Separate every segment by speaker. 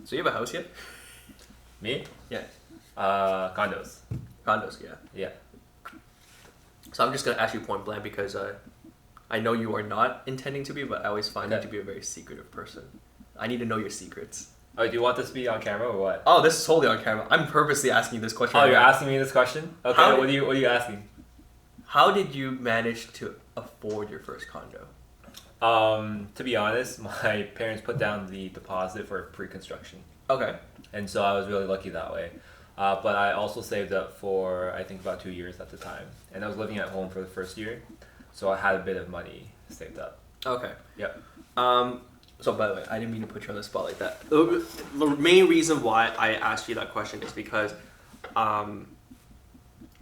Speaker 1: So you have a house yet?
Speaker 2: Me?
Speaker 1: Yeah.
Speaker 2: Condos.
Speaker 1: Condos, yeah.
Speaker 2: Yeah.
Speaker 1: So I'm just gonna ask you point blank because I know you are not intending to be, but I always find you to be a very secretive person. I need to know your secrets.
Speaker 2: Oh, do you want this to be on camera or what?
Speaker 1: Oh, this is totally on camera. I'm purposely asking you this question.
Speaker 2: Oh, you're asking me this question? Okay, what are you asking?
Speaker 1: How did you manage to afford your first condo?
Speaker 2: To be honest, my parents put down the deposit for pre-construction.
Speaker 1: Okay.
Speaker 2: And so I was really lucky that way. But I also saved up for, I think, about 2 years at the time. And I was living at home for the first year. So I had a bit of money saved up.
Speaker 1: Okay.
Speaker 2: Yep.
Speaker 1: So by the way, I didn't mean to put you on the spot like that. The main reason why I asked you that question is because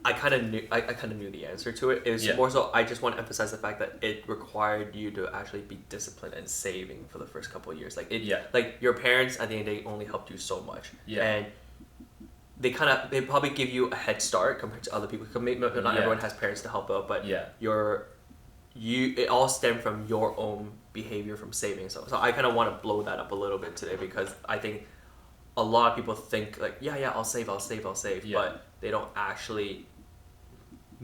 Speaker 1: I kind of knew the answer to it. It was more so I just want to emphasize the fact that it required you to actually be disciplined and saving for the first couple of years. Like like your parents at the end of the day only helped you so much. Yeah. And they probably give you a head start compared to other people. Not everyone has parents to help out, but it all stemmed from your own behavior from saving. So I kind of want to blow that up a little bit today because I think a lot of people think like, I'll save, but they don't actually.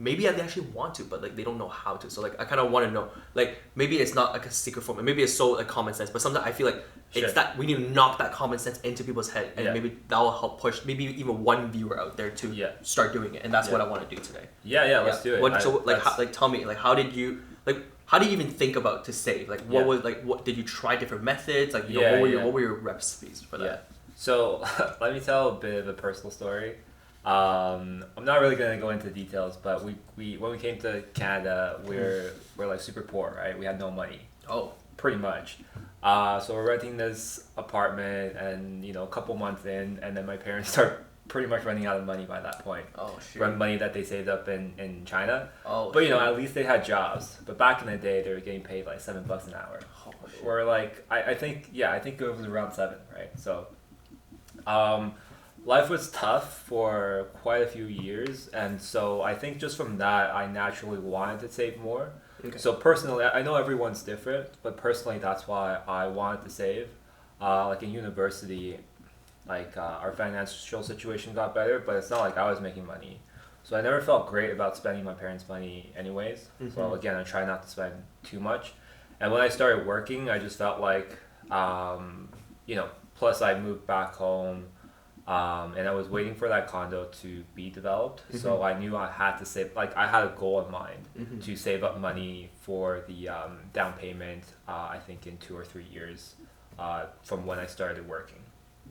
Speaker 1: Maybe they actually want to, but like they don't know how to. So like I kind of want to know, like maybe it's not like a secret formula. Maybe it's so like common sense, but sometimes I feel like it's that we need to knock that common sense into people's head, and maybe that will help push maybe even one viewer out there to start doing it, and that's what I want to do today.
Speaker 2: Let's do it.
Speaker 1: Tell me, like how did you even think about to save? Like what did you try different methods? Like what were your recipes for that?
Speaker 2: Yeah. So let me tell a bit of a personal story. I'm not really gonna go into details, but we when we came to Canada, we're like super poor, right? We had no money.
Speaker 1: Oh,
Speaker 2: pretty much. So we're renting this apartment, and a couple months in, and then my parents start pretty much running out of money by that point.
Speaker 1: Oh shit.
Speaker 2: From money that they saved up in China.
Speaker 1: Oh.
Speaker 2: But at least they had jobs. But back in the day, they were getting paid like $7 an hour.
Speaker 1: Oh, shit.
Speaker 2: Or like I think it was around 7, right? So, life was tough for quite a few years, and so I think just from that, I naturally wanted to save more. Okay. So personally, I know everyone's different, but personally, that's why I wanted to save. Like in university, our financial situation got better, but it's not like I was making money. So I never felt great about spending my parents' money anyways. Mm-hmm. So again, I try not to spend too much. And when I started working, I just felt like, plus I moved back home. And I was waiting for that condo to be developed. Mm-hmm. So I knew I had to save, I had a goal in mind to save up money for the down payment, I think in 2 or 3 years from when I started working.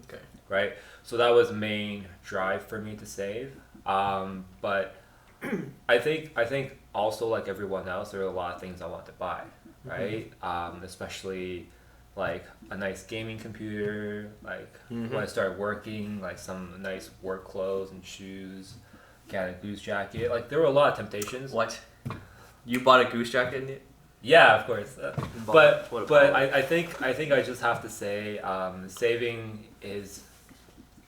Speaker 1: Okay.
Speaker 2: Right? So that was the main drive for me to save. But I think also like everyone else, there are a lot of things I want to buy, right? Especially like a nice gaming computer, when I started working, like some nice work clothes and shoes, get a goose jacket. Like there were a lot of temptations.
Speaker 1: What? You bought a goose jacket in it?
Speaker 2: Yeah, of course. But I think I just have to say, saving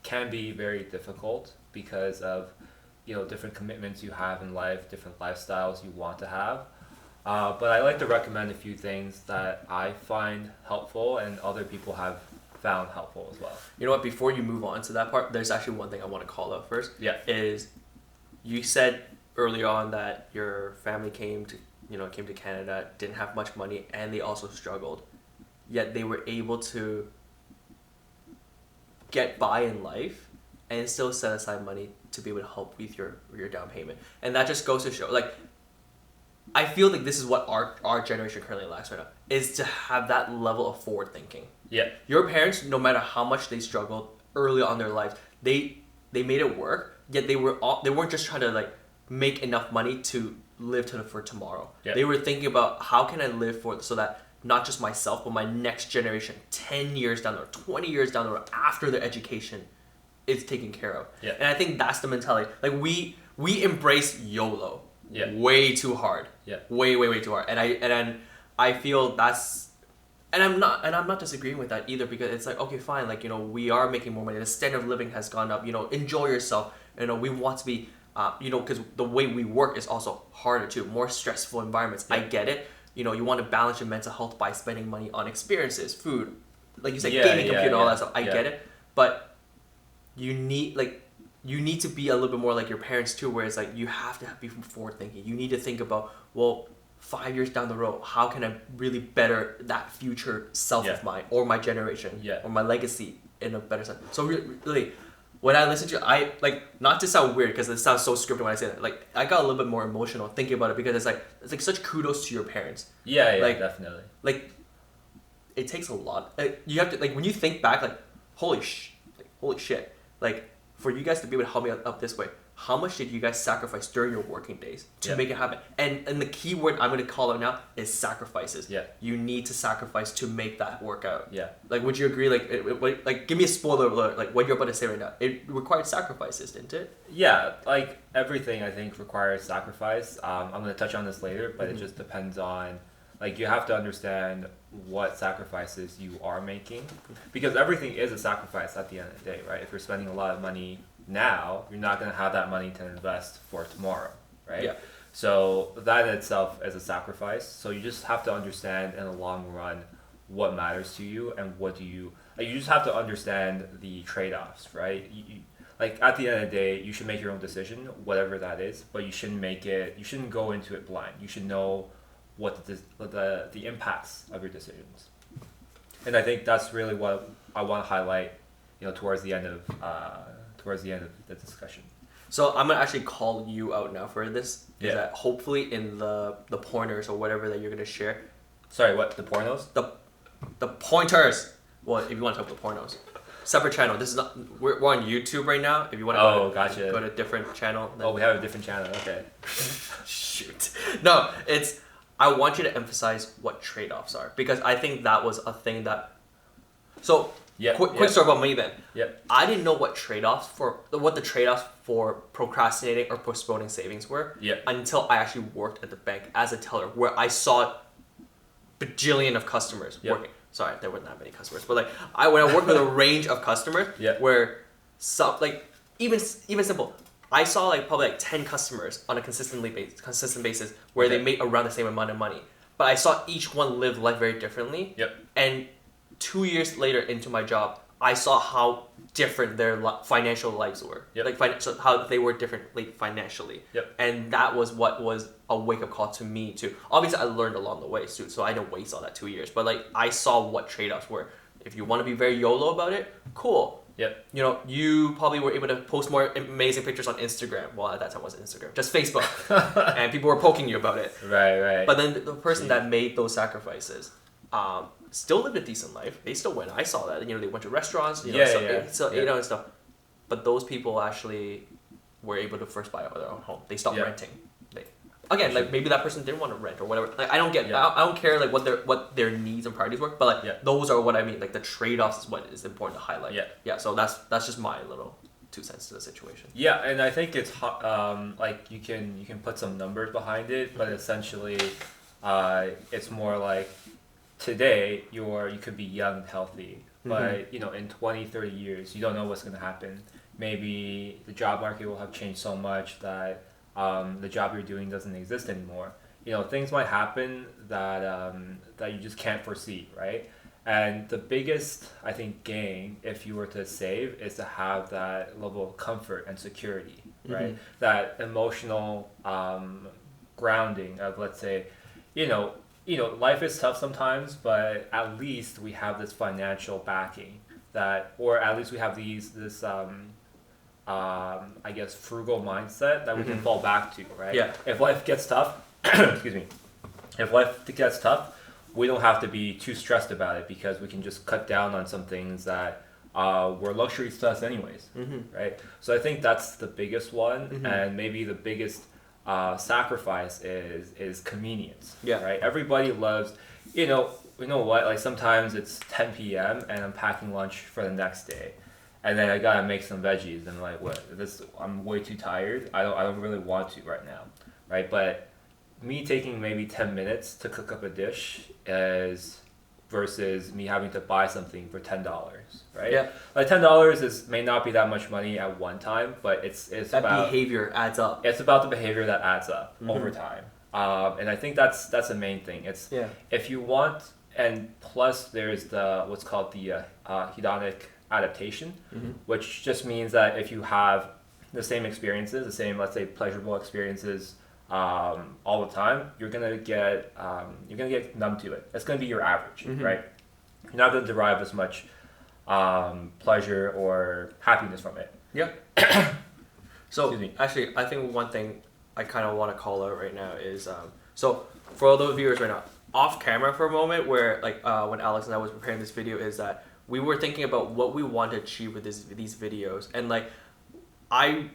Speaker 2: can be very difficult because of different commitments you have in life, different lifestyles you want to have. But I like to recommend a few things that I find helpful and other people have found helpful as well.
Speaker 1: You know what? Before you move on to that part, there's actually one thing I want to call out first.
Speaker 2: Yeah.
Speaker 1: Is you said earlier on that your family came to Canada, didn't have much money, and they also struggled, yet they were able to get by in life and still set aside money to be able to help with your down payment. And that just goes to show, I feel like this is what our generation currently lacks right now, is to have that level of forward thinking.
Speaker 2: Yeah.
Speaker 1: Your parents, no matter how much they struggled early on in their lives, they made it work, yet they weren't just trying to make enough money to live for tomorrow. Yeah. They were thinking about how can I live so that not just myself, but my next generation, 10 years down the road, 20 years down the road, after their education is taken care of. Yeah. And I think that's the mentality. We embrace YOLO.
Speaker 2: Yeah.
Speaker 1: Way too hard.
Speaker 2: Yeah.
Speaker 1: Way too hard. And I feel that's, and I'm not disagreeing with that either, because it's okay, fine, we are making more money. The standard of living has gone up. Enjoy yourself. We want to be, because the way we work is also harder too, more stressful environments. Yeah. I get it. You want to balance your mental health by spending money on experiences, food, like you said, gaming computer, and all that stuff. I get it. but you need to be a little bit more like your parents too, where it's like you have to be forward thinking. You need to think about, well, 5 years down the road, how can I really better that future self of mine or my generation or my legacy in a better sense. So really, when I listen to you, I not to sound weird because it sounds so scripted when I say that. Like I got a little bit more emotional thinking about it because it's like such kudos to your parents.
Speaker 2: Yeah, definitely.
Speaker 1: Like it takes a lot. You have to when you think back, holy shit. Like for you guys to be able to help me up this way, how much did you guys sacrifice during your working days to make it happen? And the key word I'm going to call out now is sacrifices. Yeah. You need to sacrifice to make that work out. Yeah. Like, would you agree? Like, give me a spoiler alert. Like, what you're about to say right now. It required sacrifices, didn't it?
Speaker 2: Yeah. Like, everything, I think, requires sacrifice. I'm going to touch on this later, but it just depends on... Like, you have to understand what sacrifices you are making. Because everything is a sacrifice at the end of the day, right? If you're spending a lot of money now, you're not going to have that money to invest for tomorrow, right? Yeah. So that in itself is a sacrifice. So you just have to understand in the long run what matters to you and what do you... Like, you just have to understand the trade-offs, right? Like, at the end of the day, you should make your own decision, whatever that is, but you shouldn't go into it blind. You should know what the impacts of your decisions. And I think that's really what I want to highlight, towards the end of the discussion.
Speaker 1: So I'm gonna actually call you out now for this. Is that hopefully in the pointers or whatever that you're gonna share.
Speaker 2: Sorry, what, the pornos?
Speaker 1: The pointers. Well, if you want to talk about pornos, separate channel. This is not. We're on YouTube right now. If you want to go to a different channel.
Speaker 2: Oh, we have a different channel. Okay.
Speaker 1: Shoot. No, it's. I want you to emphasize what trade-offs are because I think that was a thing that. So quick story about me then. Yep. I didn't know what the trade-offs for procrastinating or postponing savings were. Yep. Until I actually worked at the bank as a teller, where I saw bajillion of customers working. Sorry, there weren't that many customers, but when I worked with a range of customers, where some even simple. I saw probably 10 customers on a consistent basis where they made around the same amount of money. But I saw each one live life very differently. Yep. And 2 years later into my job, I saw how different their financial lives were. Yep. So how they were different financially. Yep. And that was what was a wake-up call to me too. Obviously, I learned along the way too, so I didn't waste all that 2 years. But I saw what trade-offs were. If you want to be very YOLO about it, cool. Yep. You probably were able to post more amazing pictures on Instagram. Well, at that time it wasn't Instagram, just Facebook. And people were poking you about it.
Speaker 2: Right.
Speaker 1: But then the person that made those sacrifices still lived a decent life. They still went. I saw that. They went to restaurants, ate out and stuff. But those people actually were able to first buy their own home. They stopped renting. Again, maybe that person didn't want to rent or whatever. I don't get. I don't care what their needs and priorities were. But those are what I mean. The trade-offs is what is important to highlight. Yeah. So that's just my little 2 cents to the situation.
Speaker 2: Yeah, and I think it's you can put some numbers behind it, but essentially, it's more like today you could be young and healthy, but in 20, 30 years you don't know what's going to happen. Maybe the job market will have changed so much that. The job you're doing doesn't exist anymore. Things might happen that you just can't foresee, right? And the biggest, I think, gain if you were to save is to have that level of comfort and security, right? That emotional grounding of, let's say, life is tough sometimes, but at least we have this financial backing or at least we have this. I guess frugal mindset that we can fall back to, right? Yeah. If life gets tough, excuse me. If life gets tough, we don't have to be too stressed about it because we can just cut down on some things that were luxuries to us anyways, right? So I think that's the biggest one, and maybe the biggest sacrifice is convenience. Yeah. Right. Everybody loves, you know what? Sometimes it's 10 p.m. and I'm packing lunch for the next day. And then I gotta make some veggies, and I'm way too tired. I don't really want to right now, right? But me taking maybe 10 minutes to cook up a dish versus me having to buy something for $10, right? Yeah. $10 may not be that much money at one time, but it's that about
Speaker 1: behavior adds up.
Speaker 2: It's about the behavior that adds up over time, and I think that's the main thing. If you want And plus there's the what's called the hedonic adaptation, which just means that if you have the same experiences, the same, let's say, pleasurable experiences all the time, you're gonna get numb to it. It's gonna be your average, right? You're not gonna derive as much pleasure or happiness from it.
Speaker 1: Yeah. So actually, I think one thing I kind of want to call out right now is so for all the viewers right now, off camera for a moment, where like when Alex and I was preparing this video, is that we were thinking about what we want to achieve with these videos, and like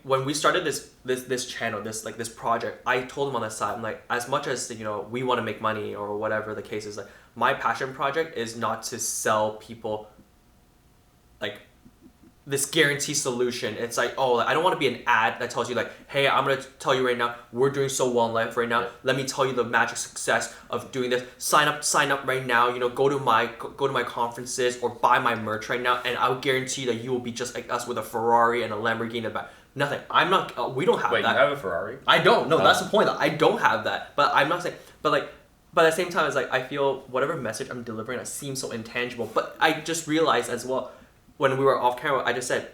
Speaker 1: when we started this channel, this project, I told him on the side, I'm like, as much as we want to make money or whatever the case is, like my passion project is not to sell people like this guaranteed solution. It's like, oh, I don't want to be an ad that tells you like, hey, I'm gonna tell you right now, we're doing so well in life right now. Yeah. Let me tell you the magic success of doing this. Sign up right now. Go to my conferences or buy my merch right now, and I'll guarantee that you will be just like us with a Ferrari and a Lamborghini in the back. Nothing. I'm not. We don't have that.
Speaker 2: Wait, you have a Ferrari?
Speaker 1: I don't. No, that's the point. I don't have that. But I'm not saying. But at the same time, it's like I feel whatever message I'm delivering, it seems so intangible. But I just realized as well, when we were off camera, I just said,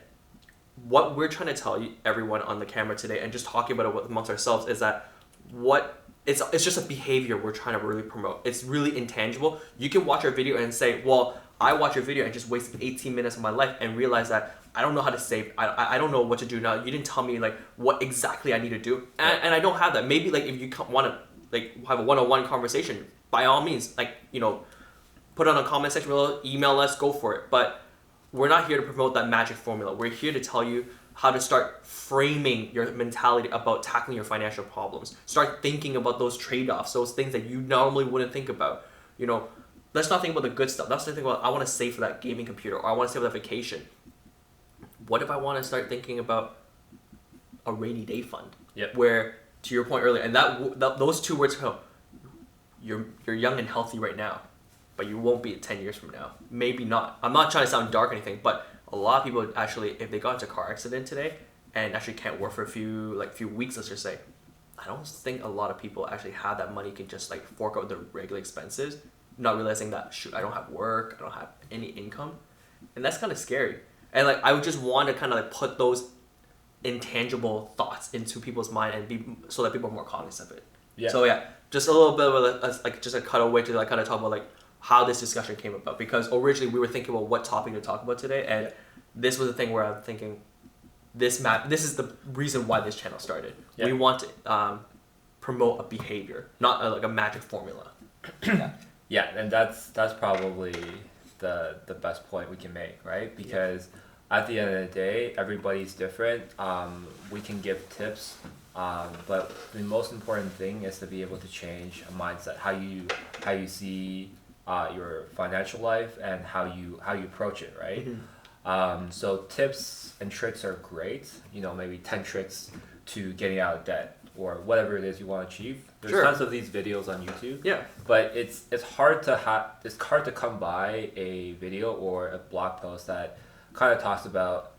Speaker 1: what we're trying to tell you, everyone on the camera today, and just talking about it amongst ourselves, is that it's just a behavior we're trying to really promote. It's really intangible. You can watch our video and say, well, I watched your video and just wasted 18 minutes of my life and realize that I don't know how to save. I don't know what to do now. You didn't tell me like what exactly I need to do, and I don't have that. Maybe like if you want to like have a one-on-one conversation, by all means, like put it on a comment section below, email us, go for it. But we're not here to promote that magic formula. We're here to tell you how to start framing your mentality about tackling your financial problems. Start thinking about those trade-offs, those things that you normally wouldn't think about. Let's not think about the good stuff. Let's not think about, I want to save for that gaming computer, or I want to save for that vacation. What if I want to start thinking about a rainy day fund?
Speaker 2: Yep.
Speaker 1: Where, to your point earlier, and that those two words go, you're young and healthy right now, but you won't be 10 years from now. Maybe not. I'm not trying to sound dark or anything, but a lot of people actually, if they got into a car accident today and actually can't work for a few weeks, let's just say, I don't think a lot of people actually have that money, can just like fork out their regular expenses, not realizing that, shoot, I don't have work, I don't have any income. And that's kind of scary. And like, I would just want to kind of like put those intangible thoughts into people's mind and so that people are more cognizant of it. Yeah. So yeah, just a little bit of just a cutaway to like kind of talk about like how this discussion came about, because originally we were thinking about what topic to talk about today, and this was the thing where I'm thinking this is the reason why this channel started. Yeah. We want to promote a behavior, not like a magic formula.
Speaker 2: Yeah, and that's probably the best point we can make, right? Because at the end of the day, everybody's different. We can give tips, but the most important thing is to be able to change a mindset, how you see your financial life and how you approach it, right? So tips and tricks are great. Maybe 10 tricks to getting out of debt or whatever it is you want to achieve. There's tons of these videos on YouTube.
Speaker 1: Yeah.
Speaker 2: But it's hard to come by a video or a blog post that kind of talks about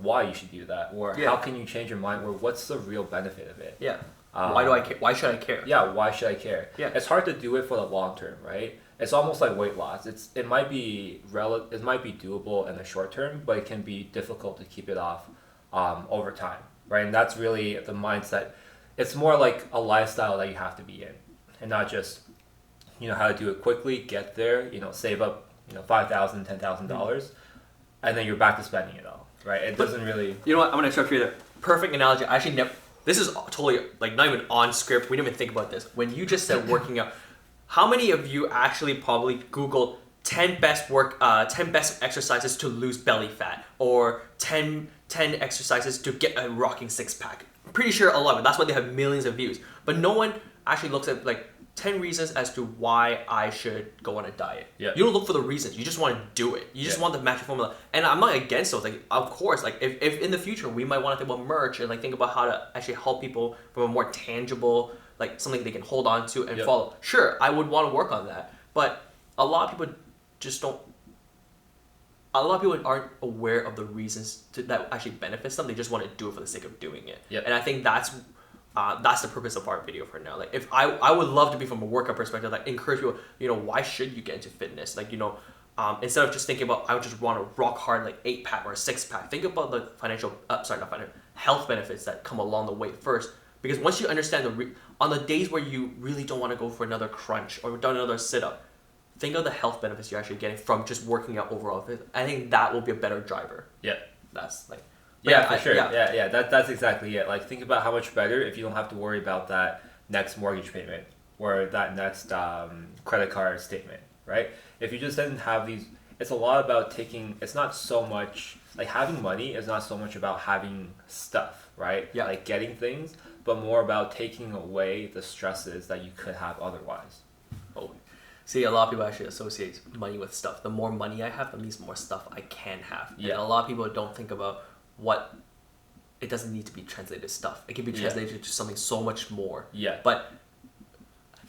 Speaker 2: why you should do that, or how can you change your mind, or what's the real benefit of it.
Speaker 1: Yeah. Why do I care? Why should I care?
Speaker 2: Yeah. Why should I care?
Speaker 1: Yeah.
Speaker 2: It's hard to do it for the long term, right? It's almost like weight loss. It might be doable in the short term, but it can be difficult to keep it off over time, right? And that's really the mindset. It's more like a lifestyle that you have to be in, and not just how to do it quickly, get there, save up $5,000, $10,000, and then you're back to spending it all, right? It doesn't really.
Speaker 1: You know what? I'm gonna interrupt you there. Perfect analogy. I actually never. This is totally like not even on script. We didn't even think about this. When you just said working out, how many of you actually probably Googled 10 best exercises to lose belly fat, or 10 exercises to get a rocking six pack? I'm pretty sure a lot of it. That's why they have millions of views. But no one actually looks at like 10 reasons as to why I should go on a diet.
Speaker 2: Yeah.
Speaker 1: You don't look for the reasons. You just want to do it. You just want the magic formula. And I'm not against those. Like, of course, like if in the future we might want to think about merch and like think about how to actually help people from a more tangible, like something they can hold on to and follow. Sure, I would want to work on that. But a lot of people just don't. A lot of people aren't aware of the reasons that actually benefits them. They just want to do it for the sake of doing it.
Speaker 2: Yep.
Speaker 1: And I think that's that's the purpose of our video for now. Like, if I would love to be from a workout perspective, like encourage people, why should you get into fitness? Like, instead of just thinking about, I would just want to rock hard like 8-pack or a 6-pack, think about the health benefits that come along the way first. Because once you understand on the days where you really don't want to go for another crunch or another sit-up, think of the health benefits you're actually getting from just working out overall. I think that will be a better driver.
Speaker 2: Yeah.
Speaker 1: That's like...
Speaker 2: Yeah, for sure. Yeah. That's exactly it. Like, think about how much better if you don't have to worry about that next mortgage payment or that next credit card statement, right? If you just didn't have these, it's a lot about it's not so much, like having money is not so much about having stuff, right?
Speaker 1: Yeah.
Speaker 2: Like getting things, but more about taking away the stresses that you could have otherwise.
Speaker 1: Oh, see, a lot of people actually associate money with stuff. The more money I have, the more stuff I can have. Yeah. And a lot of people don't think about it doesn't need to be translated to stuff. It can be translated to something so much more.
Speaker 2: Yeah.
Speaker 1: But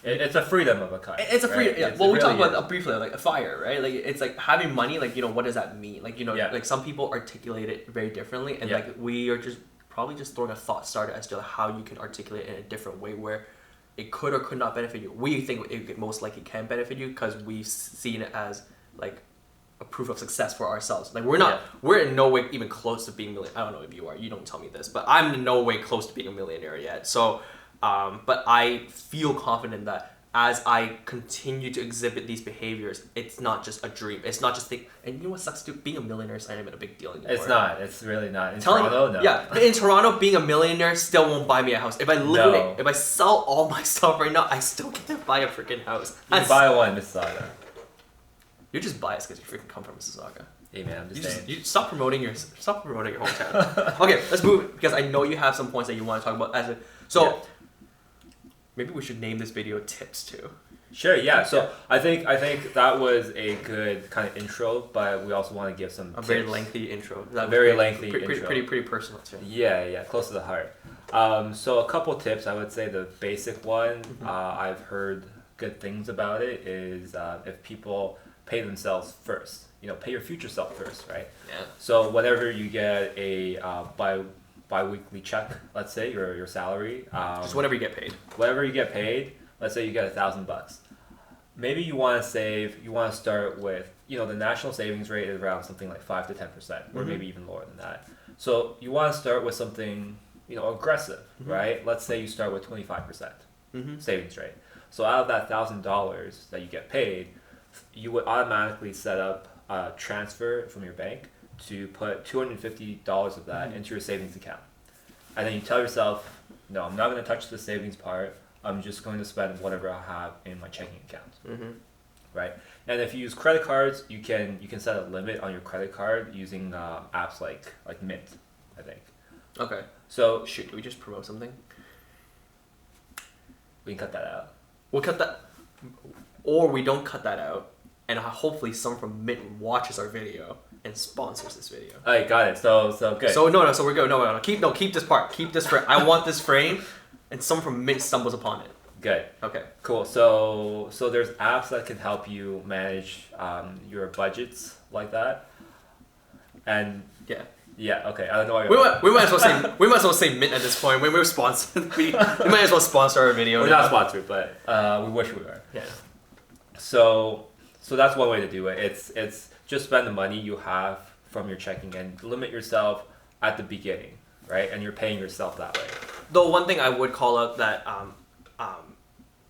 Speaker 2: it's a freedom of a kind.
Speaker 1: It's a freedom. Right? Yeah. Well, we talked about briefly, like a fire, right? Like, it's like having money. Like, what does that mean? Like, like some people articulate it very differently, and like we are just probably just throwing a thought starter as to how you can articulate it in a different way where it could or could not benefit you. We think it most likely can benefit you because we've seen it as like a proof of success for ourselves. Like, we're in no way even close to being I don't know if you are. You don't tell me this, but I'm in no way close to being a millionaire yet. So, but I feel confident that as I continue to exhibit these behaviors, it's not just a dream. It's not just and you know what sucks too? Being a millionaire is not even a big deal anymore.
Speaker 2: It's not. It's really not. In Toronto, no.
Speaker 1: Yeah, in Toronto, being a millionaire still won't buy me a house. If I liquidate, if I sell all my stuff right now, I still can't buy a freaking house.
Speaker 2: You can buy one in Mississauga.
Speaker 1: You're just biased because you freaking come from Mississauga.
Speaker 2: Hey man, I'm just saying.
Speaker 1: You stop promoting your hometown. Okay, let's move because I know you have some points that you want to talk about. Maybe we should name this video "Tips" too.
Speaker 2: Sure. Yeah. So I think that was a good kind of intro, but we also want to give some
Speaker 1: very lengthy intro. Pretty personal too.
Speaker 2: Yeah. Close to the heart. So a couple tips. I would say the basic one. I've heard good things about it is if people pay themselves first. Pay your future self first, right?
Speaker 1: Yeah.
Speaker 2: So whenever you get a bi-weekly check, let's say your salary,
Speaker 1: just whenever you get paid.
Speaker 2: Whatever you get paid, let's say you get $1,000. Maybe you want to save. You want to start with the national savings rate is around something like 5 to 10%, or maybe even lower than that. So you want to start with something aggressive, right? Let's say you start with 25% savings rate. So out of that $1,000 that you get paid, you would automatically set up a transfer from your bank to put $250 of that into your savings account. And then you tell yourself, no, I'm not going to touch the savings part. I'm just going to spend whatever I have in my checking account. Right? And if you use credit cards, you can set a limit on your credit card using apps like Mint, I think.
Speaker 1: Okay.
Speaker 2: So
Speaker 1: should we just promote something?
Speaker 2: We can cut that out.
Speaker 1: We'll cut that, or we don't cut that out, and hopefully someone from Mint watches our video and sponsors this video.
Speaker 2: All right, got it. So good.
Speaker 1: So we're good. No. Keep this part. Keep this frame. I want this frame, and someone from Mint stumbles upon it.
Speaker 2: Good.
Speaker 1: Okay.
Speaker 2: Cool. So there's apps that can help you manage your budgets like that, and
Speaker 1: yeah.
Speaker 2: Yeah. Okay. I don't know.
Speaker 1: We might as well say Mint at this point. When we're sponsored, we might as well sponsor our video.
Speaker 2: We're not sponsored, but we wish we were.
Speaker 1: Yeah.
Speaker 2: So that's one way to do it. It's just spend the money you have from your checking and limit yourself at the beginning, right? And you're paying yourself that way.
Speaker 1: The one thing I would call out that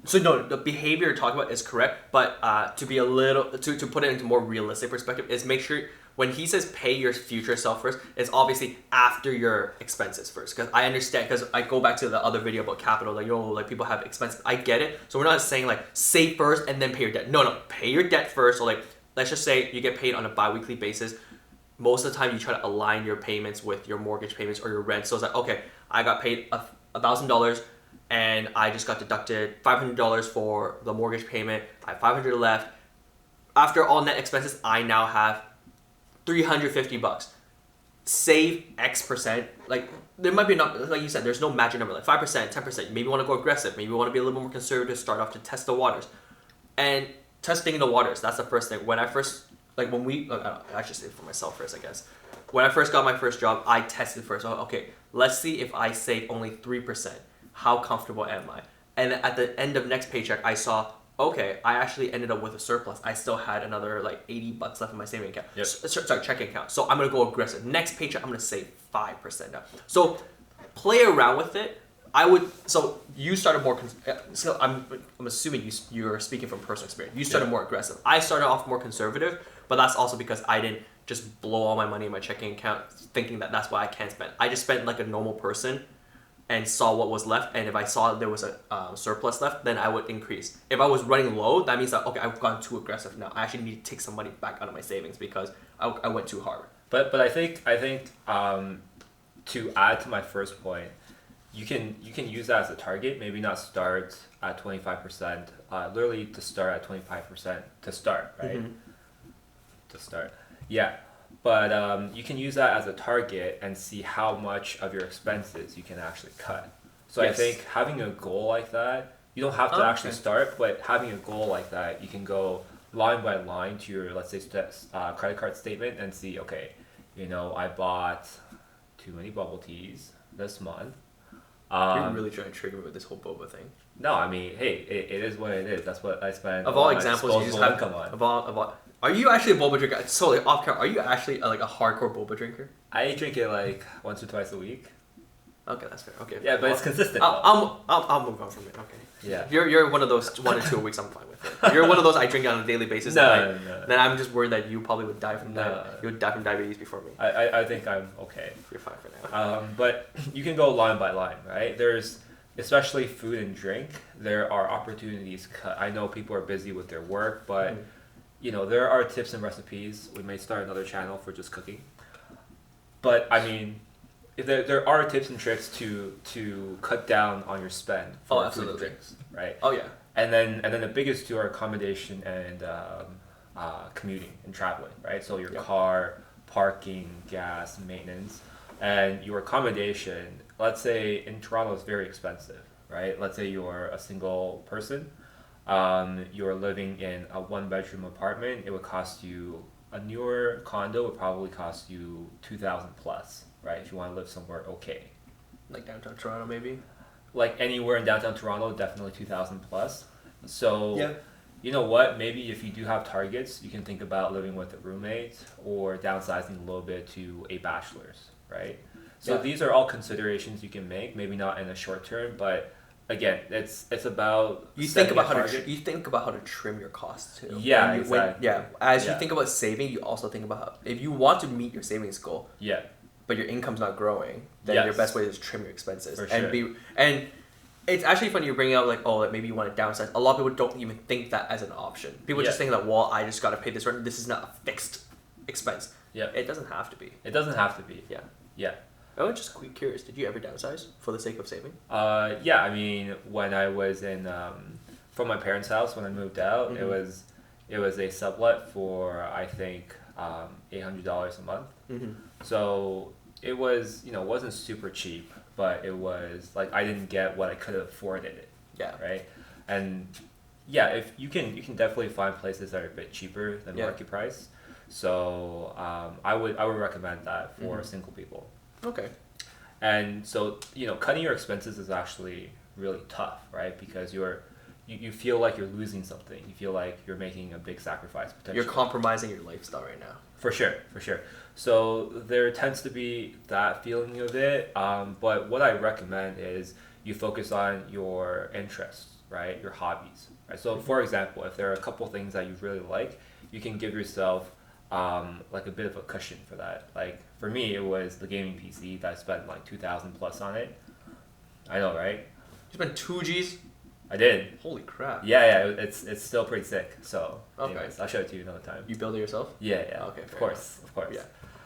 Speaker 1: the behavior you're talking about is correct, but to be a little to put it into more realistic perspective is make sure when he says pay your future self first, it's obviously after your expenses first. Because I understand, because I go back to the other video about capital, like people have expenses. I get it. So we're not saying like save first and then pay your debt. No, pay your debt first. Or like let's just say you get paid on a bi-weekly basis. Most of the time you try to align your payments with your mortgage payments or your rent. So it's like, okay, I got paid $1,000 and I just got deducted $500 for the mortgage payment. I have $500 left. After all net expenses, I now have $350. Save X%. Like there might be enough, like you said, there's no magic number, like 5%, 10%. Maybe you want to go aggressive. Maybe you want to be a little more conservative, start off to test the waters. And testing the waters, that's the first thing. When I first, like when we, I should say for myself first, I guess. When I first got my first job, I tested first. Oh, okay, let's see if I save only 3%. how comfortable am I? And at the end of next paycheck, I saw, okay, I actually ended up with a surplus. I still had another like $80 left in my saving account.
Speaker 2: Yep.
Speaker 1: Sorry, checking account. So I'm gonna go aggressive. Next paycheck, I'm gonna save 5% now. So play around with it. So you started more. So I'm assuming you're speaking from personal experience. You started more aggressive. I started off more conservative, but that's also because I didn't just blow all my money in my checking account thinking that that's why I can't spend. I just spent like a normal person, and saw what was left. And if I saw there was a surplus left, then I would increase. If I was running low, that means that okay, I've gone too aggressive now. I actually need to take some money back out of my savings because I went too hard.
Speaker 2: But I think to add to my first point. You can use that as a target. Maybe not start at 25%. Literally to start at 25% to start, right? Mm-hmm. To start, yeah. But you can use that as a target and see how much of your expenses you can actually cut. So yes. I think having a goal like that, you don't have to actually start, but having a goal like that, you can go line by line to your, let's say, credit card statement and see, okay, I bought too many bubble teas this month.
Speaker 1: You're really trying to trigger me with this whole boba thing.
Speaker 2: No, I mean, hey, it is what it is. That's what I spend.
Speaker 1: Of all examples, you just have income on. Of all, are you actually a boba drinker? It's totally off camera. Are you actually like a hardcore boba drinker?
Speaker 2: I drink it like once or twice a week.
Speaker 1: Okay, that's fair. Okay.
Speaker 2: Yeah, but it's consistent.
Speaker 1: I'll move on from it. Okay.
Speaker 2: Yeah.
Speaker 1: You're one of those 1 or 2 weeks. I'm fine with it. You're one of those I drink on a daily basis.
Speaker 2: No.
Speaker 1: Then I'm just worried that you probably would die from that. You would die from diabetes before me.
Speaker 2: I think I'm okay.
Speaker 1: You're fine for now.
Speaker 2: But you can go line by line, right? There's especially food and drink. There are opportunities cut. I know people are busy with their work, but there are tips and recipes. We may start another channel for just cooking. But I mean, if there are tips and tricks to cut down on your spend for food and drinks, right?
Speaker 1: Oh yeah.
Speaker 2: And then the biggest two are accommodation and commuting and traveling, right? So your car, parking, gas, maintenance, and your accommodation. Let's say in Toronto it's very expensive, right? Let's say you're a single person, you're living in a 1-bedroom apartment. It would cost you, a newer condo would probably cost you $2,000 plus, right? If you want to live somewhere okay.
Speaker 1: Like downtown Toronto, maybe?
Speaker 2: Like anywhere in downtown Toronto, definitely 2,000 plus. So, you know what? Maybe if you do have targets, you can think about living with a roommate or downsizing a little bit to a bachelor's, right? So these are all considerations you can make. Maybe not in the short term, but again, it's about
Speaker 1: you think about how to trim your costs too.
Speaker 2: Yeah, exactly.
Speaker 1: As you think about saving, you also think about if you want to meet your savings goal.
Speaker 2: Yeah.
Speaker 1: But your income's not growing, then your best way is to trim your expenses.
Speaker 2: For sure.
Speaker 1: And it's actually funny you're bringing out like, oh, like maybe you want to downsize. A lot of people don't even think that as an option. People just think that, well, I just got to pay this rent. This is not a fixed expense. Yeah. It doesn't have to be.
Speaker 2: It doesn't have to be.
Speaker 1: Yeah.
Speaker 2: Yeah.
Speaker 1: I was just curious. Did you ever downsize for the sake of saving?
Speaker 2: Yeah. I mean, when I was in from my parents' house when I moved out, it was a sublet for I think $800 a month. Mm-hmm. So it was wasn't super cheap, but it was like I didn't get what I could have afforded it.
Speaker 1: Yeah.
Speaker 2: Right. And yeah, if you can definitely find places that are a bit cheaper than market price. So I would recommend that for single people.
Speaker 1: Okay.
Speaker 2: And so cutting your expenses is actually really tough, right? Because you feel like you're losing something. You feel like you're making a big sacrifice potentially.
Speaker 1: You're compromising your lifestyle right now.
Speaker 2: For sure. So there tends to be that feeling of it. But what I recommend is you focus on your interests, right? Your hobbies, right? So for example, if there are a couple things that you really like, you can give yourself like a bit of a cushion for that. Like for me, it was the gaming PC that I spent like 2,000 plus on it. I know, right?
Speaker 1: You spent 2 G's?
Speaker 2: I did.
Speaker 1: Holy crap.
Speaker 2: Yeah, it's still pretty sick. So
Speaker 1: okay.
Speaker 2: Anyways, I'll show it to you another time.
Speaker 1: You build it yourself?
Speaker 2: Yeah.
Speaker 1: Okay.
Speaker 2: Of course.
Speaker 1: Yeah.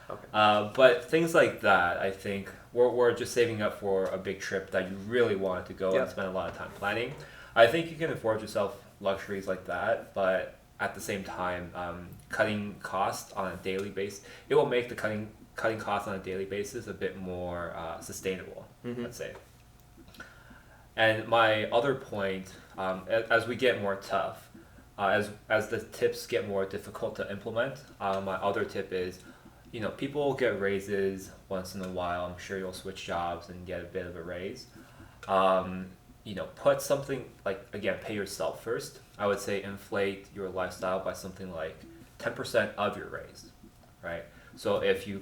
Speaker 1: Okay.
Speaker 2: But things like that, I think we're just saving up for a big trip that you really want to go and spend a lot of time planning. I think you can afford yourself luxuries like that, but at the same time, cutting costs on a daily basis, it will make the cutting costs on a daily basis a bit more sustainable, let's say. And my other point, as we get more tough, as the tips get more difficult to implement, my other tip is, people get raises once in a while. I'm sure you'll switch jobs and get a bit of a raise. put something like, again, pay yourself first. I would say inflate your lifestyle by something like 10% of your raise, right? So if you're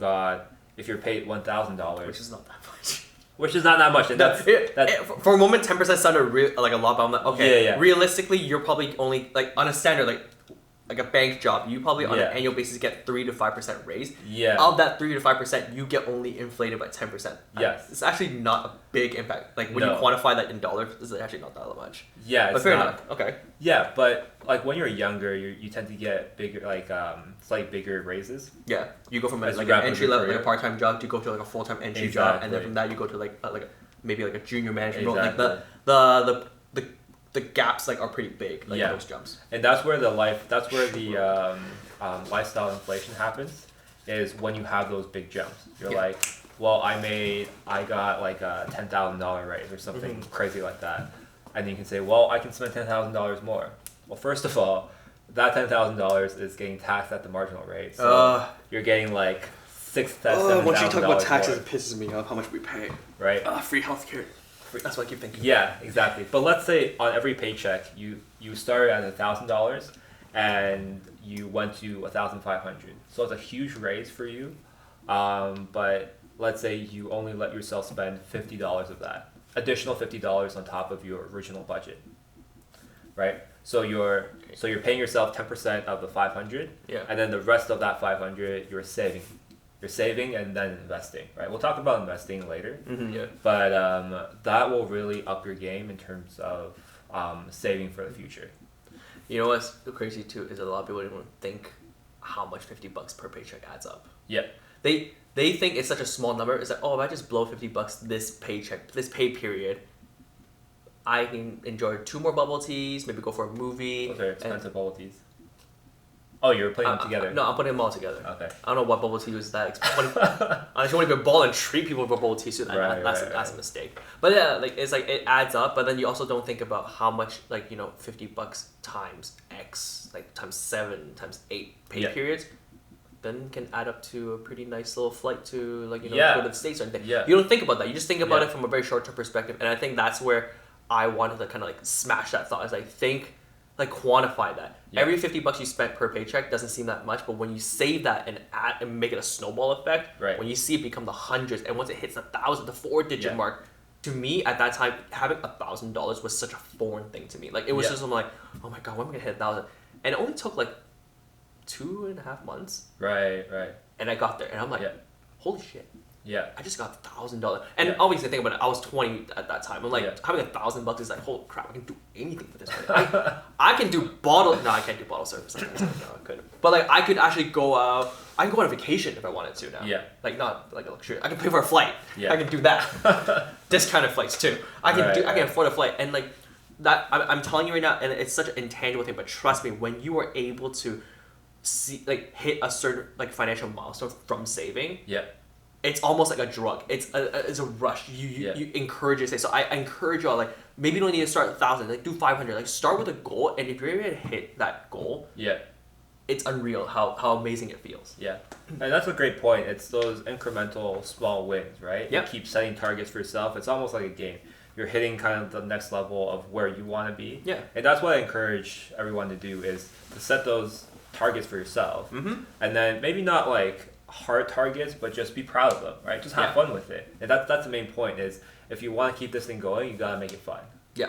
Speaker 2: paid $1,000,
Speaker 1: which is not that much.
Speaker 2: Which is not that much. And
Speaker 1: for a moment, 10% sounded like a lot, but I'm like, okay.
Speaker 2: Yeah.
Speaker 1: Realistically, you're probably only like on a standard like a bank job, you probably on an annual basis get 3 to 5% raise.
Speaker 2: Yeah.
Speaker 1: Of that 3 to 5%, you get only inflated by 10%.
Speaker 2: Yes.
Speaker 1: It's actually not a big impact. Like when you quantify that in dollars, it's actually not that much.
Speaker 2: Yeah.
Speaker 1: But fair enough. Okay.
Speaker 2: Yeah, but like when you're younger, you tend to get bigger, slightly bigger raises.
Speaker 1: Yeah. You go from like an entry level, like a part-time job, to go to like a full-time entry job, and then from that you go to like maybe like a junior management role. Like the gaps like are pretty big, like those jumps.
Speaker 2: And that's where the lifestyle inflation happens, is when you have those big jumps. You're like, well, I got like a $10,000 raise or something crazy like that. And then you can say, well, I can spend $10,000 more. Well, first of all, that $10,000 is getting taxed at the marginal rate. So you're getting like $6,000.
Speaker 1: Once you talk about taxes, it pisses me off how much we pay.
Speaker 2: Right.
Speaker 1: Free healthcare. That's what I keep thinking.
Speaker 2: Yeah, exactly. But let's say on every paycheck, you started at $1,000 and you went to $1,500. So it's a huge raise for you. But let's say you only let yourself spend $50 of that, additional $50 on top of your original budget, right? So you're paying yourself 10% of the 500, and then the rest of that 500 you're saving. You're saving and then investing, right? We'll talk about investing later, but that will really up your game in terms of saving for the future.
Speaker 1: You know what's crazy too is a lot of people don't even think how much $50 per paycheck adds up.
Speaker 2: Yeah.
Speaker 1: They think it's such a small number. It's like, oh, if I just blow $50 this paycheck, this pay period, I can enjoy 2 more bubble teas, maybe go for a movie.
Speaker 2: Those are expensive bubble teas. Oh, you're putting them together?
Speaker 1: No, I'm putting them all together.
Speaker 2: Okay.
Speaker 1: I don't know what bubble tea was that expensive. I just want to go ball and treat people with bubble tea, so that's a mistake. But yeah, like it's like it adds up, but then you also don't think about how much, like, $50 times X, like times 7, times 8 pay periods, then can add up to a pretty nice little flight to go to the States or anything. Yeah. You don't think about that. You just think about it from a very short-term perspective, and I think that's where I wanted to kind of like smash that thought. Is like think. Like quantify that. Yeah. Every $50 you spent per paycheck doesn't seem that much, but when you save that and add and make it a snowball effect, when you see it become the hundreds, and once it hits 1,000, the 4-digit mark, to me at that time, having $1,000 was such a foreign thing to me. Like it was just, I'm like, oh my god, when am I gonna hit 1,000? And it only took like 2.5 months.
Speaker 2: Right.
Speaker 1: And I got there, and I'm like, holy shit.
Speaker 2: Yeah.
Speaker 1: I just got $1,000. And obviously think about it, I was 20 at that time. I'm like, having $1,000 is like, holy crap, I can do anything for this money. I can do I can't do bottle service. No, I couldn't. But like I could actually go out, I can go on a vacation if I wanted to now. Yeah. Like not like a luxury. I can pay for a flight. Yeah. I can do that. Discounted flights too. I can afford a flight. And like that I'm telling you right now, and it's such an intangible thing, but trust me, when you are able to see like hit a certain like financial milestone from saving, it's almost like a drug. It's a rush. You encourage it. So I encourage y'all, like, maybe you don't need to start 1,000. Like, do 500. Like, start with a goal, and if you're able to hit that goal, it's unreal how amazing it feels.
Speaker 2: Yeah, and that's a great point. It's those incremental small wins, right? You keep setting targets for yourself. It's almost like a game. You're hitting kind of the next level of where you want to be. Yeah. And that's what I encourage everyone to do, is to set those targets for yourself. Mm-hmm. And then maybe not like hard targets, but just be proud of them, right? Just have fun with it. And that's the main point, is if you want to keep this thing going, you gotta make it fun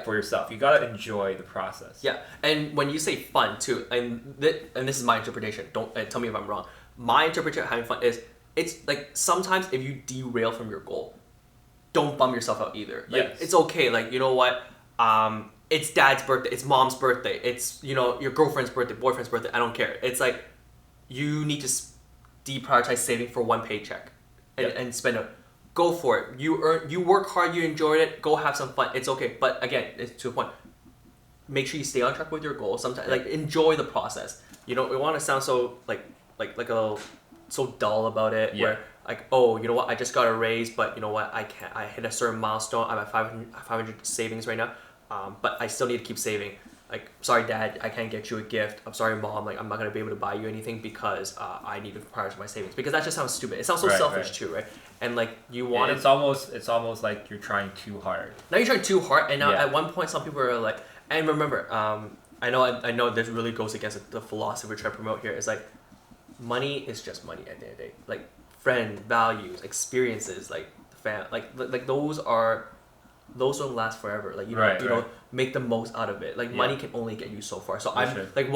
Speaker 2: for yourself. You gotta enjoy the process.
Speaker 1: Yeah, and when you say fun too, and this is my interpretation, don't tell me if I'm wrong. My interpretation of having fun is, it's like sometimes if you derail from your goal, don't bum yourself out either. Like it's okay, like, you know what, it's dad's birthday, it's mom's birthday, it's, your girlfriend's birthday, boyfriend's birthday, I don't care. It's like, you need to deprioritize saving for one paycheck and spend it. Go for it. You work hard, you enjoyed it, go have some fun. It's okay. But again, it's to a point. Make sure you stay on track with your goals. Sometimes like enjoy the process. You don't want to sound so like a little so dull about it where like, oh, you know what, I just got a raise, but you know what, I hit a certain milestone, I'm at 500 savings right now, but I still need to keep saving. like, sorry dad, I can't get you a gift. I'm sorry mom, like I'm not gonna be able to buy you anything because I need to prioritize my savings, because that just sounds stupid. It sounds so selfish too, right? And like you want
Speaker 2: it's almost like you're trying too hard.
Speaker 1: Now you're trying too hard, and now at one point some people are like, and remember, I know this really goes against the philosophy we're trying to promote here. It's like money is just money at the end of the day. Like friend values, experiences, like like those don't last forever. Like you know, make the most out of it. Like money can only get you so far. So like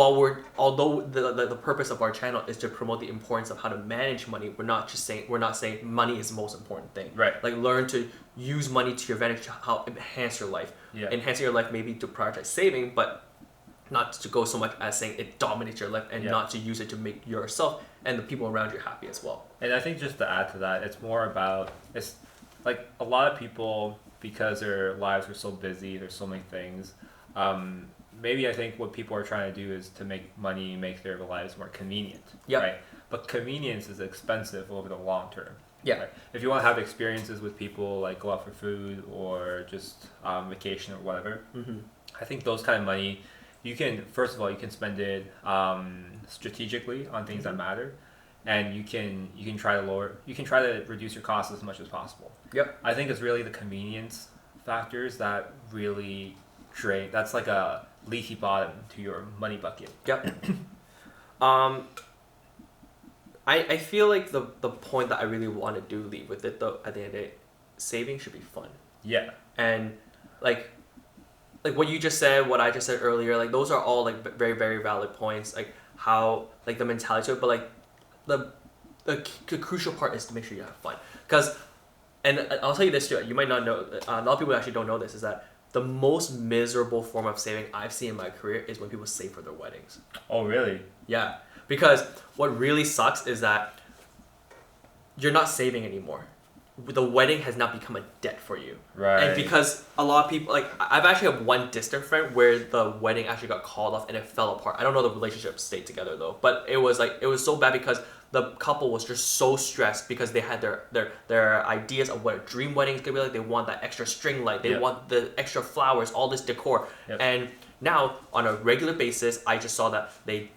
Speaker 1: although the purpose of our channel is to promote the importance of how to manage money, we're not saying money is the most important thing.
Speaker 2: Right.
Speaker 1: Like learn to use money to your advantage to how enhance your life.
Speaker 2: Yeah.
Speaker 1: Enhancing your life maybe to prioritize saving, but not to go so much as saying it dominates your life, and not to use it to make yourself and the people around you happy as well.
Speaker 2: And I think just to add to that, it's more about, it's like a lot of people, because their lives are so busy, there's so many things. Maybe I think what people are trying to do is to make money, make their lives more convenient.
Speaker 1: Yeah.
Speaker 2: Right. But convenience is expensive over the long term.
Speaker 1: Yeah.
Speaker 2: Right? If you want to have experiences with people, like go out for food or just vacation or whatever, I think those kind of money, you can, first of all, you can spend it strategically on things that matter. And you can try to reduce your costs as much as possible.
Speaker 1: Yep.
Speaker 2: I think it's really the convenience factors that really drain. That's like a leaky bottom to your money bucket.
Speaker 1: Yep. I feel like the point that I really want to do leave with it though, at the end of the day, saving should be fun.
Speaker 2: Yeah.
Speaker 1: And like what you just said, what I just said earlier, like those are all like very, very valid points. Like how, like the mentality to it, but like the crucial part is to make sure you have fun. Because, and I'll tell you this too, you might not know, a lot of people actually don't know this, is that the most miserable form of saving I've seen in my career is when people save for their weddings.
Speaker 2: Oh, really?
Speaker 1: Yeah. Because what really sucks is that you're not saving anymore. The wedding has now become a debt for you.
Speaker 2: Right.
Speaker 1: And because a lot of people, like I've actually have one distant friend where the wedding actually got called off and it fell apart. I don't know the relationship stayed together though, but it was so bad because the couple was just so stressed because they had their ideas of what a dream wedding is gonna be like. They want that extra string light, they want the extra flowers, all this decor. And now on a regular basis, I just saw that they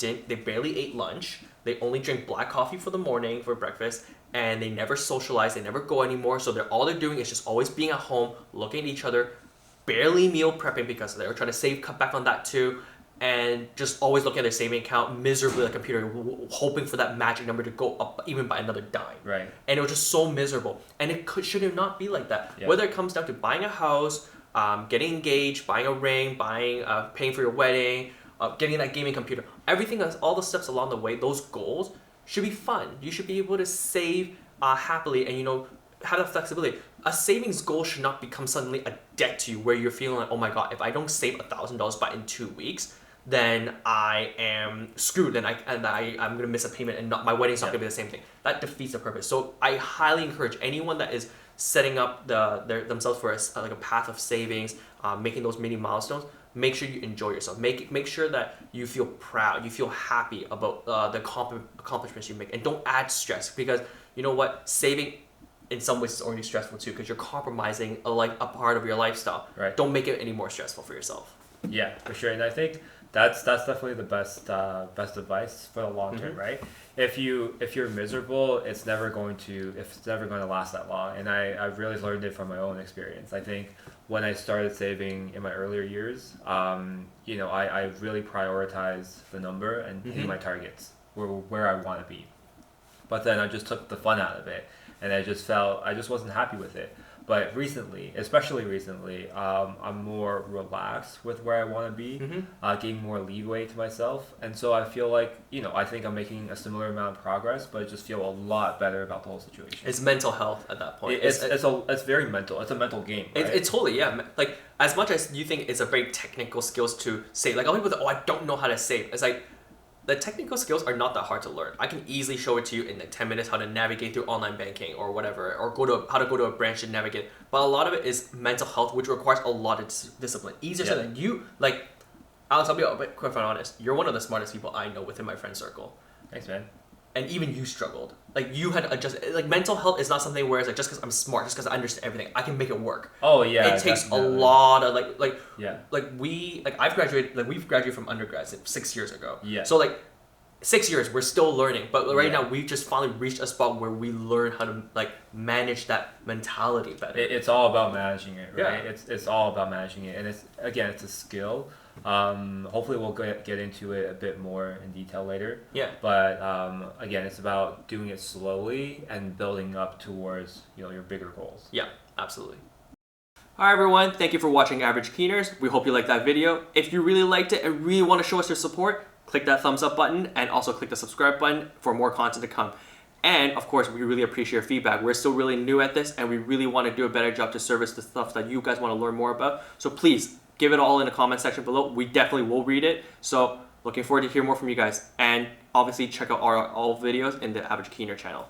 Speaker 1: barely ate lunch. They only drink black coffee for the morning for breakfast, and they never socialize, they never go anymore. So all they're doing is just always being at home, looking at each other, barely meal prepping because they were trying to cut back on that too, and just always looking at their saving account miserably at the computer, hoping for that magic number to go up even by another dime.
Speaker 2: Right. And
Speaker 1: it was just so miserable. And it should not be like that. Yeah. Whether it comes down to buying a house, getting engaged, buying a ring, paying for your wedding, getting that gaming computer, everything else, all the steps along the way, those goals should be fun. You should be able to save happily and, have that flexibility. A savings goal should not become suddenly a debt to you where you're feeling like, oh my God, if I don't save $1,000 by in 2 weeks, then I am screwed. Then I'm going to miss a payment and my wedding's not going to be the same thing. That defeats the purpose. So I highly encourage anyone that is setting up themselves for a path of savings, making those mini milestones, make sure you enjoy yourself. Make sure that you feel proud, you feel happy about the accomplishments you make, and don't add stress, because you know what, saving in some ways is already stressful too, because you're compromising a part of your lifestyle.
Speaker 2: Right.
Speaker 1: Don't make it any more stressful for yourself.
Speaker 2: Yeah, for sure. And I think that's definitely the best advice for the long term, right? If you're miserable, it's never going to last that long. And I've really learned it from my own experience. I think when I started saving in my earlier years, I really prioritized the number and hitting my targets where I want to be. But then I just took the fun out of it, and I just wasn't happy with it. But especially recently, I'm more relaxed with where I want to be, giving more leeway to myself. And so I feel like, I think I'm making a similar amount of progress, but I just feel a lot better about the whole situation.
Speaker 1: It's mental health at that point.
Speaker 2: It's very mental. It's a mental game, right?
Speaker 1: It's totally, yeah. Like, as much as you think it's a very technical skills to save, like, a lot of people think, I don't know how to save. It's like, the technical skills are not that hard to learn. I can easily show it to you in 10 minutes how to navigate through online banking or whatever, or how to go to a branch and navigate. But a lot of it is mental health, which requires a lot of discipline. Easier said than you. Like, Alex, I'll be quite honest. You're one of the smartest people I know within my friend circle.
Speaker 2: Thanks, man.
Speaker 1: and even you struggled. Like you had to adjust. Like mental health is not something where it's like just because I'm smart, just because I understand everything, I can make it work.
Speaker 2: Oh yeah,
Speaker 1: it takes
Speaker 2: definitely.
Speaker 1: a lot of we've graduated from undergrad 6 years ago.
Speaker 2: Yeah.
Speaker 1: So like 6 years, we're still learning, but right now we've just finally reached a spot where we learn how to like manage that mentality better.
Speaker 2: It's all about managing it, right?
Speaker 1: Yeah.
Speaker 2: It's all about managing it, and it's a skill. Hopefully we'll get into it a bit more in detail later.
Speaker 1: Yeah.
Speaker 2: But again, it's about doing it slowly and building up towards your bigger goals.
Speaker 1: Yeah, absolutely. Alright everyone, thank you for watching Average Keeners. We hope you liked that video. If you really liked it and really want to show us your support, click that thumbs up button and also click the subscribe button for more content to come. And of course, we really appreciate your feedback. We're still really new at this and we really want to do a better job to service the stuff that you guys want to learn more about. So please, give it all in the comment section below. We definitely will read it. So looking forward to hear more from you guys. And obviously check out our all videos in the Average Keener channel.